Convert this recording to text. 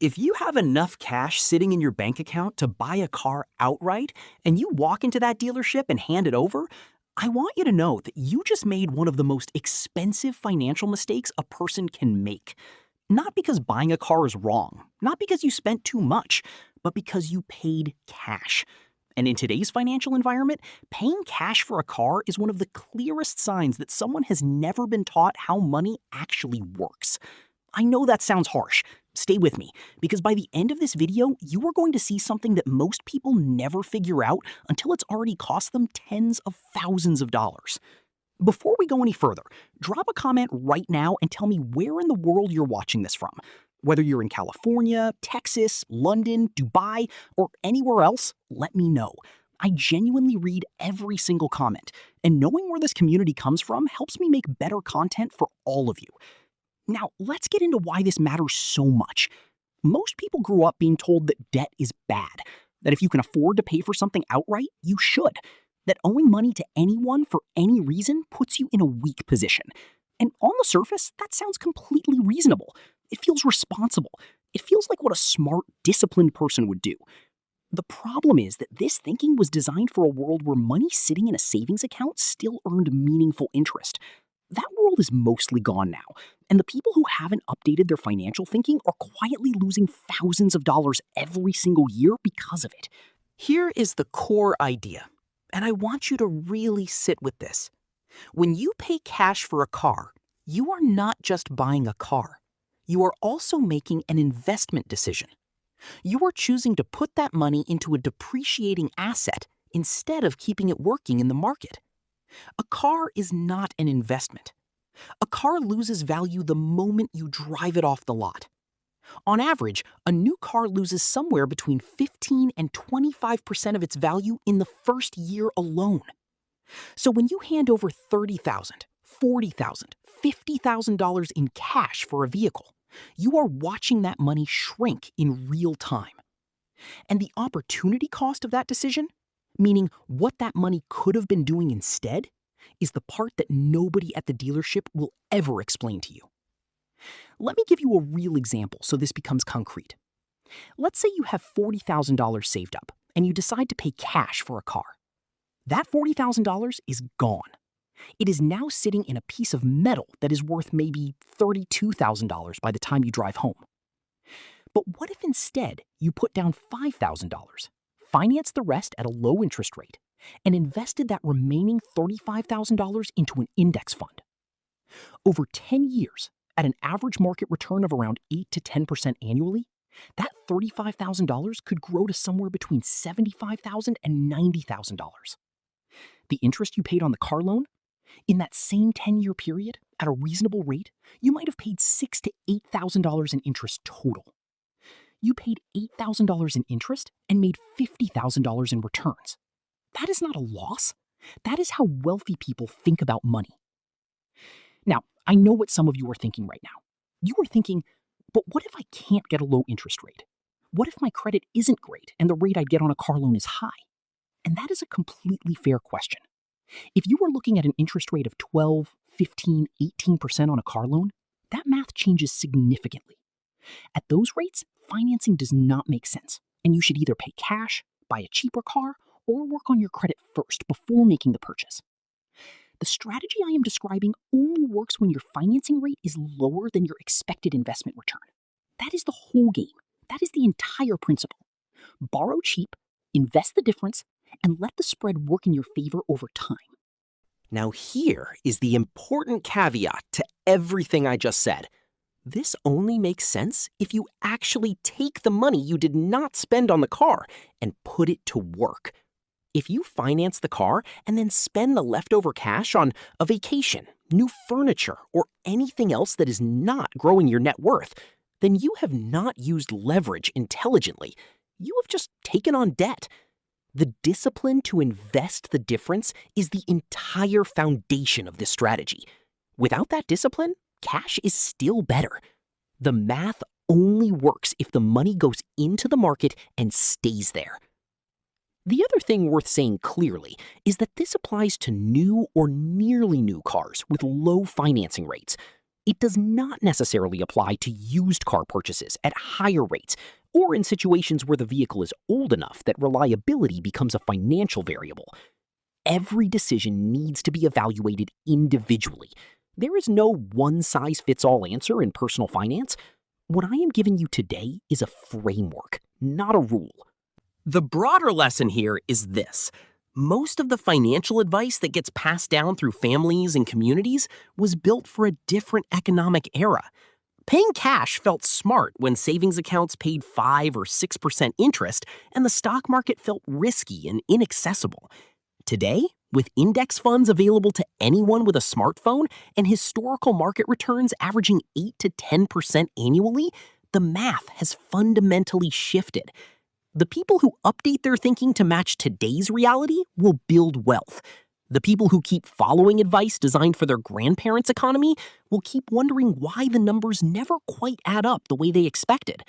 If you have enough cash sitting in your bank account to buy a car outright, and you walk into that dealership and hand it over, I want you to know that you just made one of the most expensive financial mistakes a person can make. Not because buying a car is wrong, not because you spent too much, but because you paid cash. And in today's financial environment, paying cash for a car is one of the clearest signs that someone has never been taught how money actually works. I know that sounds harsh. Stay with me, because by the end of this video, you are going to see something that most people never figure out until it's already cost them tens of thousands of dollars. Before we go any further, drop a comment right now and tell me where in the world you're watching this from. Whether you're in California, Texas, London, Dubai, or anywhere else, let me know. I genuinely read every single comment, and knowing where this community comes from helps me make better content for all of you. Now, let's get into why this matters so much. Most people grew up being told that debt is bad, that if you can afford to pay for something outright, you should, that owing money to anyone for any reason puts you in a weak position. And on the surface, that sounds completely reasonable. It feels responsible. It feels like what a smart, disciplined person would do. The problem is that this thinking was designed for a world where money sitting in a savings account still earned meaningful interest. That world is mostly gone now, and the people who haven't updated their financial thinking are quietly losing thousands of dollars every single year because of it. Here is the core idea, and I want you to really sit with this. When you pay cash for a car, you are not just buying a car. You are also making an investment decision. You are choosing to put that money into a depreciating asset instead of keeping it working in the market. A car is not an investment. A car loses value the moment you drive it off the lot. On average, a new car loses somewhere between 15 and 25% of its value in the first year alone. So when you hand over $30,000, $40,000, $50,000 in cash for a vehicle, you are watching that money shrink in real time. And the opportunity cost of that decision, meaning what that money could have been doing instead, is the part that nobody at the dealership will ever explain to you. Let me give you a real example so this becomes concrete. Let's say you have $40,000 saved up and you decide to pay cash for a car. That $40,000 is gone. It is now sitting in a piece of metal that is worth maybe $32,000 by the time you drive home. But what if instead you put down $5,000, financed the rest at a low interest rate, and invested that remaining $35,000 into an index fund? Over 10 years, at an average market return of around 8 to 10% annually, that $35,000 could grow to somewhere between $75,000 and $90,000. The interest you paid on the car loan? In that same 10-year period, at a reasonable rate, you might have paid $6,000 to $8,000 in interest total. You paid $8,000 in interest and made $50,000 in returns. That is not a loss. That is how wealthy people think about money. Now, I know what some of you are thinking right now. You are thinking, but what if I can't get a low interest rate? What if my credit isn't great and the rate I'd get on a car loan is high? And that is a completely fair question. If you were looking at an interest rate of 12, 15, 18% on a car loan, that math changes significantly. At those rates, financing does not make sense, and you should either pay cash, buy a cheaper car, or work on your credit first before making the purchase. The strategy I am describing only works when your financing rate is lower than your expected investment return. That is the whole game. That is the entire principle. Borrow cheap, invest the difference, and let the spread work in your favor over time. Now here is the important caveat to everything I just said. This only makes sense if you actually take the money you did not spend on the car and put it to work. If you finance the car and then spend the leftover cash on a vacation, new furniture, or anything else that is not growing your net worth, then you have not used leverage intelligently. You have just taken on debt. The discipline to invest the difference is the entire foundation of this strategy. Without that discipline, cash is still better. The math only works if the money goes into the market and stays there. The other thing worth saying clearly is that this applies to new or nearly new cars with low financing rates. It does not necessarily apply to used car purchases at higher rates or in situations where the vehicle is old enough that reliability becomes a financial variable. Every decision needs to be evaluated individually. There is no one-size-fits-all answer in personal finance. What I am giving you today is a framework, not a rule. The broader lesson here is this. Most of the financial advice that gets passed down through families and communities was built for a different economic era. Paying cash felt smart when savings accounts paid 5 or 6% interest and the stock market felt risky and inaccessible. Today, with index funds available to anyone with a smartphone and historical market returns averaging 8 to 10% annually, the math has fundamentally shifted. The people who update their thinking to match today's reality will build wealth. The people who keep following advice designed for their grandparents' economy will keep wondering why the numbers never quite add up the way they expected.